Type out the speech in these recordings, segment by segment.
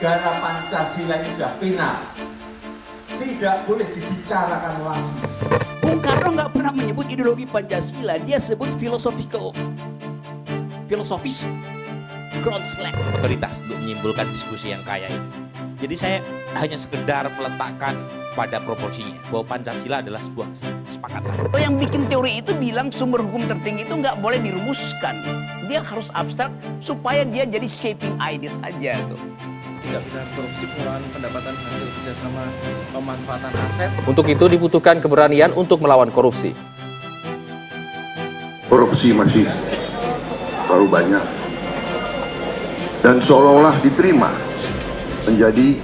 negara Pancasila ini sudah final. Tidak boleh dibicarakan lagi. Bung Karno nggak pernah menyebut ideologi Pancasila, dia sebut filosofis groundswell. Prioritas untuk menyimpulkan diskusi yang kaya ini. Jadi saya hanya sekedar meletakkan pada proporsinya bahwa Pancasila adalah sebuah kesepakatan. Yang bikin teori itu bilang sumber hukum tertinggi itu nggak boleh dirumuskan, dia harus abstrak supaya dia jadi shaping ideas aja tuh. Tindak pidana korupsi, pengelolaan pendapatan hasil kerjasama pemanfaatan aset. Untuk itu dibutuhkan keberanian untuk melawan korupsi. Korupsi masih terlalu banyak dan seolah-olah diterima menjadi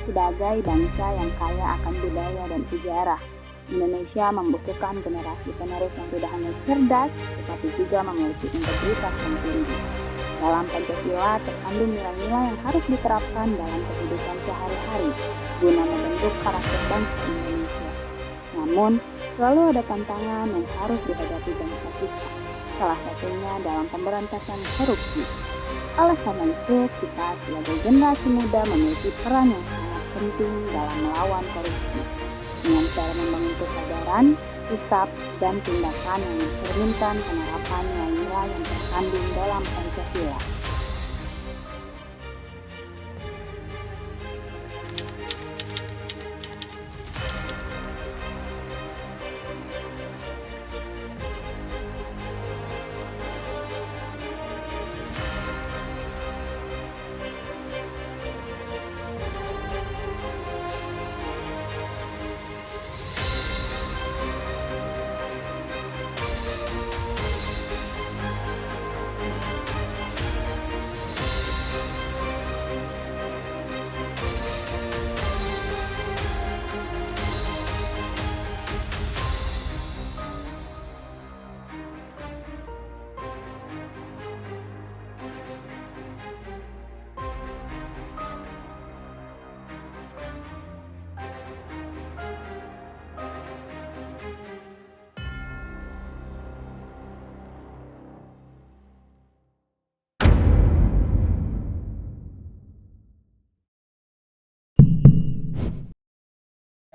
sebagai bangsa yang kaya akan budaya dan sejarah. Indonesia membutuhkan generasi penerus yang tidak hanya cerdas, tetapi juga memiliki integritas yang tinggi. Dalam Pancasila terkandung nilai-nilai yang harus diterapkan dalam kehidupan sehari-hari guna membentuk karakter bangsa Indonesia. Namun, selalu ada tantangan yang harus dihadapi bangsa kita, salah satunya dalam pemberantasan korupsi. Oleh karena itu, kita sebagai generasi muda memiliki peran yang sangat penting dalam melawan korupsi dengan cara membangun kesadaran, sikap, dan tindakan yang mencerminkan penerapan nilai-nilai yang terkandung dalam Pancasila.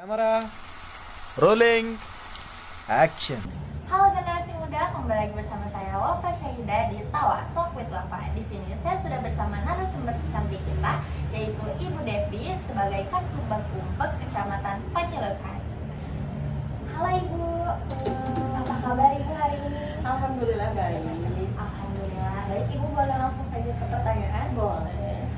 Kamera, rolling, action. Halo generasi muda, kembali lagi bersama saya Wafa Syahida di Tawa Talk with Wafa. Di sini saya sudah bersama narasumber cantik kita, yaitu Ibu Devi sebagai Kasubag Umpek Kecamatan Panyilekan. Halo Ibu, apa kabar Ibu hari ini? Alhamdulillah baik. Alhamdulillah baik. Ibu boleh langsung saja ke pertanyaan? Boleh.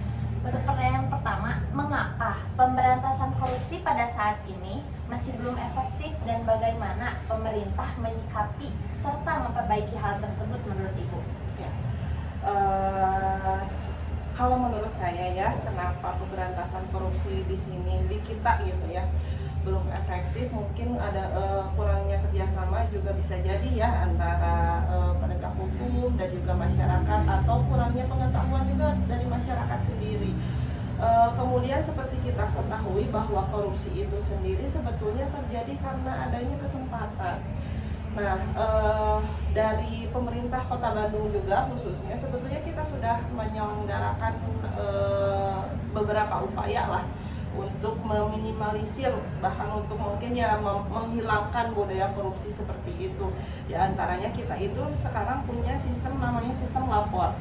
Untuk pertanyaan pertama, mengapa pemberantasan korupsi pada saat ini masih belum efektif dan bagaimana pemerintah menyikapi serta memperbaiki hal tersebut menurut Ibu? Ya. Kalau menurut saya ya, kenapa pemberantasan korupsi di sini di kita gitu ya belum efektif? Mungkin ada kurangnya kerjasama juga bisa jadi ya antara penegak hukum dan juga masyarakat, atau kurangnya pengetahuan juga dari masyarakat sendiri. Kemudian seperti kita ketahui bahwa korupsi itu sendiri sebetulnya terjadi karena adanya kesempatan. Nah, dari pemerintah Kota Bandung juga khususnya sebetulnya kita sudah menyelenggarakan beberapa upaya lah untuk meminimalisir, bahkan untuk mungkin ya menghilangkan budaya korupsi seperti itu. Di antaranya kita itu sekarang punya sistem namanya sistem lapor.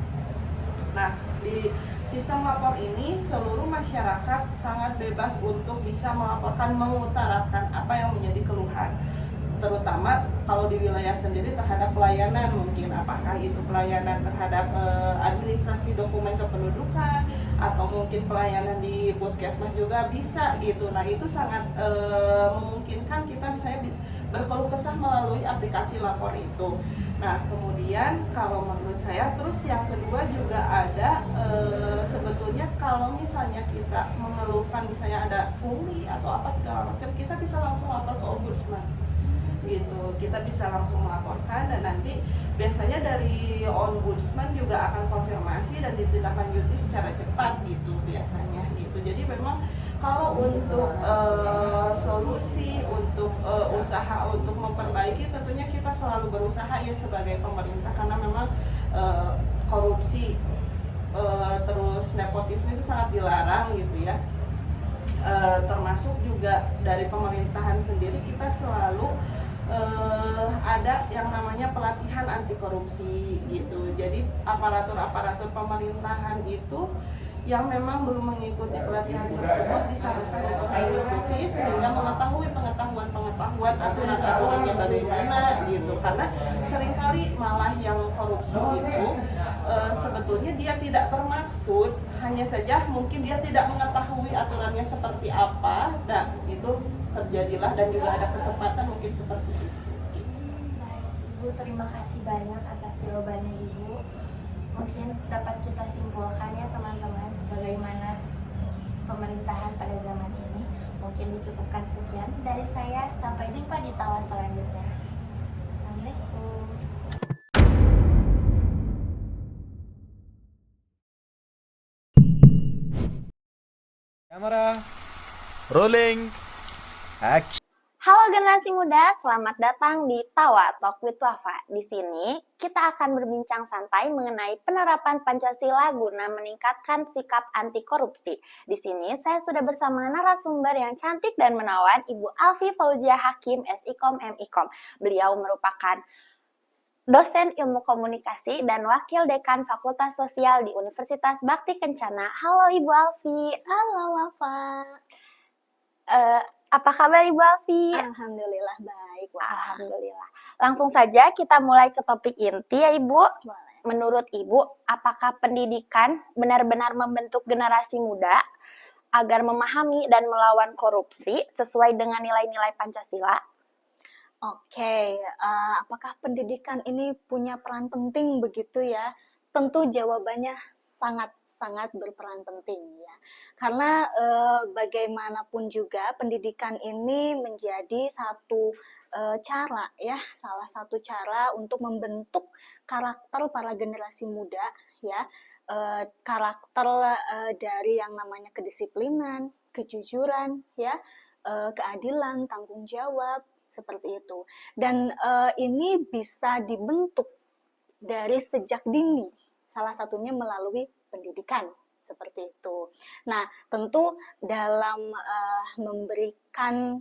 Nah, di sistem lapor ini seluruh masyarakat sangat bebas untuk bisa melaporkan, mengutarakan apa yang menjadi keluhan, terutama kalau di wilayah sendiri terhadap pelayanan, mungkin apakah itu pelayanan terhadap administrasi dokumen kependudukan atau mungkin pelayanan di puskesmas juga bisa gitu. Nah, itu sangat memungkinkan kita misalnya berkeluh kesah melalui aplikasi lapor itu. Nah, kemudian kalau menurut saya terus yang kedua juga ada sebetulnya kalau misalnya kita mengeluhkan misalnya ada pungli atau apa segala macam, kita bisa langsung lapor ke ombudsman. gitu. Kita bisa langsung melaporkan dan nanti biasanya dari ombudsman juga akan konfirmasi dan ditindaklanjuti secara cepat gitu biasanya gitu. Jadi memang kalau untuk solusi untuk usaha untuk memperbaiki, tentunya kita selalu berusaha ya sebagai pemerintah, karena memang korupsi terus nepotisme itu sangat dilarang gitu ya. Termasuk juga dari pemerintahan sendiri kita selalu ada yang namanya pelatihan anti korupsi gitu. Jadi aparatur pemerintahan itu yang memang belum mengikuti pelatihan tersebut disarankan untuk mengikuti sehingga mengetahui pengetahuan aturan-aturannya bagaimana gitu. Karena seringkali malah yang korupsi itu sebetulnya dia tidak bermaksud, hanya saja mungkin dia tidak mengetahui aturannya seperti apa, dan itu terjadilah dan juga ada kesempatan mungkin seperti itu. Baik, Ibu, terima kasih banyak atas jawabannya Ibu. Mungkin dapat kita simpulkan ya teman-teman, bagaimana pemerintahan pada zaman ini. Mungkin dicukupkan sekian dari saya. Sampai jumpa di tawa selanjutnya. Assalamualaikum. Kamera. Rolling. Action. Halo generasi muda, selamat datang di Tawa Talk with Wafa. Di sini kita akan berbincang santai mengenai penerapan Pancasila guna meningkatkan sikap anti korupsi. Di sini saya sudah bersama narasumber yang cantik dan menawan, Ibu Alfi Fauzia Hakim, SIKOM MIKOM. Beliau merupakan dosen ilmu komunikasi dan wakil dekan Fakultas Sosial di Universitas Bakti Kencana. Halo Ibu Alfi. Halo Wafa. Apa kabar Ibu Alfi? Alhamdulillah baik. Alhamdulillah. Langsung saja kita mulai ke topik inti ya Ibu. Boleh. Menurut Ibu, apakah pendidikan benar-benar membentuk generasi muda agar memahami dan melawan korupsi sesuai dengan nilai-nilai Pancasila? Oke, apakah pendidikan ini punya peran penting begitu ya? Tentu jawabannya sangat berperan penting ya. Karena bagaimanapun juga pendidikan ini menjadi satu cara ya, salah satu cara untuk membentuk karakter para generasi muda ya. Karakter dari yang namanya kedisiplinan, kejujuran ya, keadilan, tanggung jawab seperti itu. Dan ini bisa dibentuk dari sejak dini, salah satunya melalui pendidikan seperti itu. Nah, tentu dalam memberikan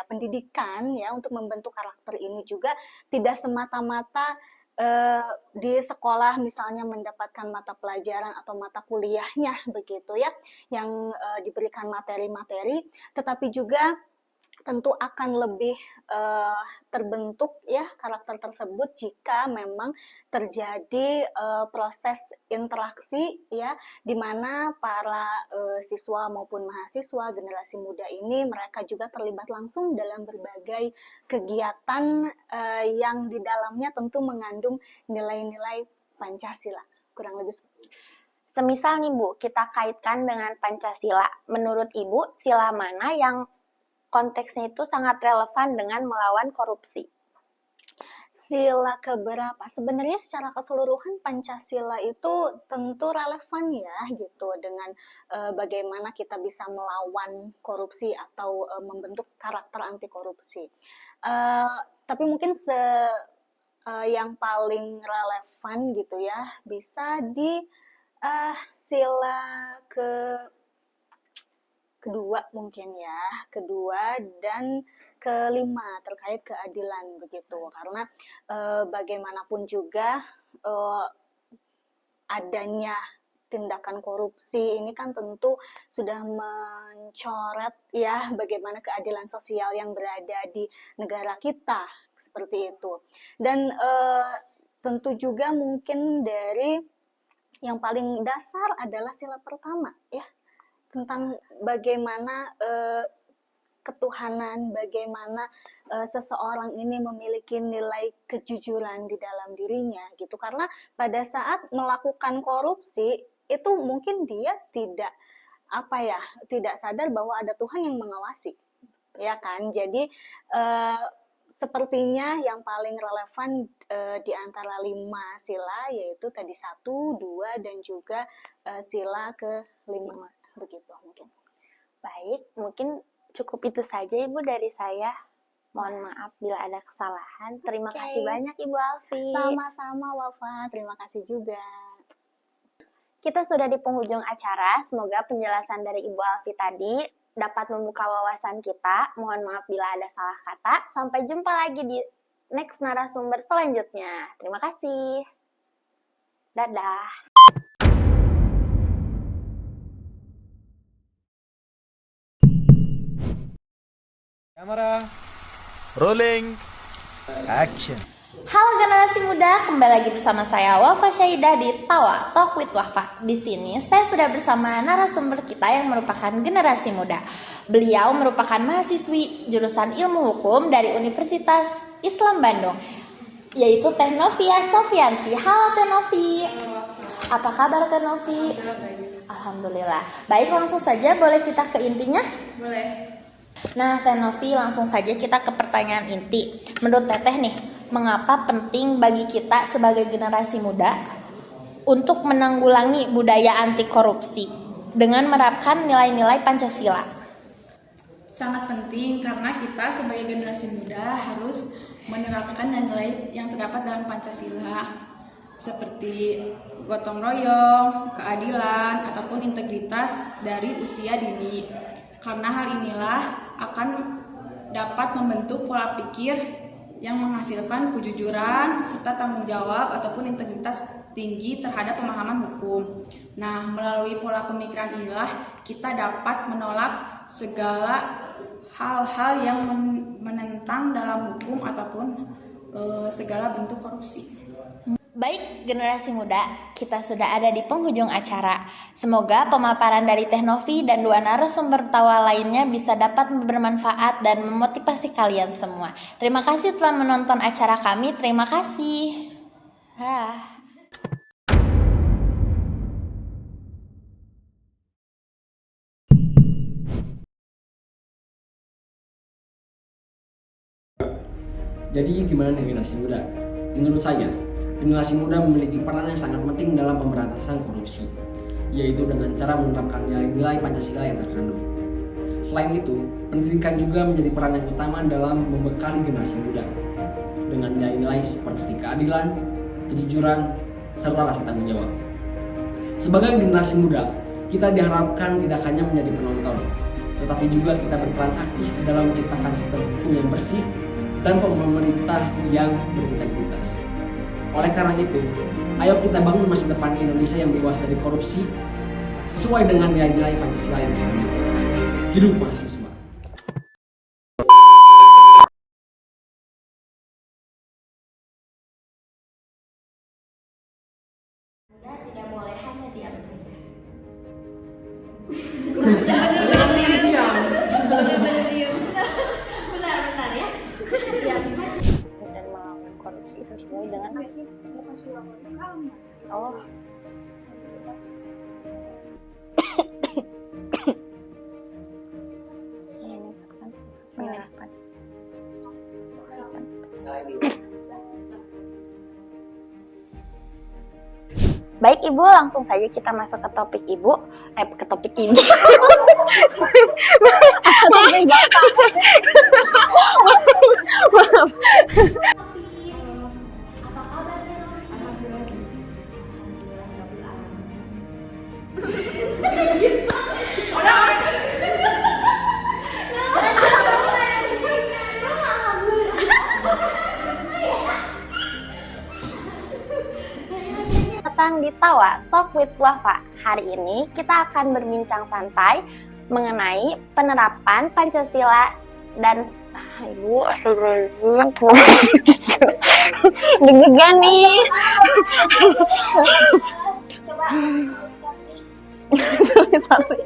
pendidikan ya untuk membentuk karakter ini juga tidak semata-mata di sekolah misalnya mendapatkan mata pelajaran atau mata kuliahnya begitu ya yang diberikan materi-materi, tetapi juga tentu akan lebih terbentuk ya karakter tersebut jika memang terjadi proses interaksi ya di mana para siswa maupun mahasiswa generasi muda ini mereka juga terlibat langsung dalam berbagai kegiatan yang di dalamnya tentu mengandung nilai-nilai Pancasila. Kurang lebih seperti itu. Semisal nih Bu, kita kaitkan dengan Pancasila. Menurut Ibu, sila mana yang konteksnya itu sangat relevan dengan melawan korupsi? Sila keberapa? Sebenarnya secara keseluruhan Pancasila itu tentu relevan ya gitu dengan bagaimana kita bisa melawan korupsi atau membentuk karakter anti korupsi. Tapi mungkin yang paling relevan gitu ya bisa di sila kedua mungkin ya, kedua dan kelima terkait keadilan begitu, karena bagaimanapun juga adanya tindakan korupsi ini kan tentu sudah mencoret ya bagaimana keadilan sosial yang berada di negara kita seperti itu. Dan tentu juga mungkin dari yang paling dasar adalah sila pertama ya, tentang bagaimana ketuhanan, bagaimana seseorang ini memiliki nilai kejujuran di dalam dirinya gitu. Karena pada saat melakukan korupsi itu mungkin dia tidak sadar bahwa ada Tuhan yang mengawasi, ya kan. Jadi sepertinya yang paling relevan di antara 5 sila yaitu tadi 1, 2 dan juga sila ke-5 begitu mungkin. Baik, mungkin cukup itu saja Ibu dari saya. Mohon maaf bila ada kesalahan. Terima kasih banyak Ibu Alfi. Sama-sama Wafa, terima kasih juga. Kita sudah di penghujung acara. Semoga penjelasan dari Ibu Alfi tadi dapat membuka wawasan kita. Mohon maaf bila ada salah kata. Sampai jumpa lagi di next narasumber selanjutnya. Terima kasih. Dadah. Kamera. Rolling. Action. Halo generasi muda, kembali lagi bersama saya Wafa Syahidah di Tawa Talk with Wafa. Di sini saya sudah bersama narasumber kita yang merupakan generasi muda. Beliau merupakan mahasiswi jurusan Ilmu Hukum dari Universitas Islam Bandung, yaitu Teh Novia Sofianti. Halo Teh Novi. Apa kabar Teh Novi? Alhamdulillah. Baik, langsung saja boleh kita ke intinya? Boleh. Nah, Teh Novi, langsung saja kita ke pertanyaan inti. Menurut Teteh nih, mengapa penting bagi kita sebagai generasi muda untuk menanggulangi budaya anti korupsi dengan menerapkan nilai-nilai Pancasila? Sangat penting karena kita sebagai generasi muda harus menerapkan nilai yang terdapat dalam Pancasila seperti gotong royong, keadilan, ataupun integritas dari usia dini. Karena hal inilah akan dapat membentuk pola pikir yang menghasilkan kejujuran serta tanggung jawab ataupun integritas tinggi terhadap pemahaman hukum. Nah, melalui pola pemikiran inilah kita dapat menolak segala hal-hal yang menentang dalam hukum ataupun segala bentuk korupsi. Baik, generasi muda, kita sudah ada di penghujung acara. Semoga pemaparan dari Teh Novi dan 2 narasumber tawa lainnya bisa dapat bermanfaat dan memotivasi kalian semua. Terima kasih telah menonton acara kami. Terima kasih. Jadi gimana nih generasi muda? Menurut saya, generasi muda memiliki peran yang sangat penting dalam pemberantasan korupsi, yaitu dengan cara menerapkan nilai-nilai Pancasila yang terkandung. Selain itu, pendidikan juga menjadi peran yang utama dalam membekali generasi muda dengan nilai-nilai seperti keadilan, kejujuran, serta rasa tanggung jawab. Sebagai generasi muda, kita diharapkan tidak hanya menjadi penonton, tetapi juga kita berperan aktif dalam menciptakan sistem hukum yang bersih dan pemerintah yang berintegritas. Oleh karena itu, ayo kita bangun masa depan Indonesia yang bebas dari korupsi sesuai dengan nilai-nilai Pancasila yang terkandung. Hidup mahasiswa! Muda tidak boleh hanya diam saja. Benar ya. Diam saja. Dan melawan korupsi sesuai dengan Oh. Baik Ibu, langsung saja kita masuk ke topik Ibu. Ke topik Ibu. Maaf. Datang di Tawa Talk with Wafa. Hari ini kita akan berbincang santai mengenai penerapan Pancasila dan Ibu deg-degan nih. Sorry.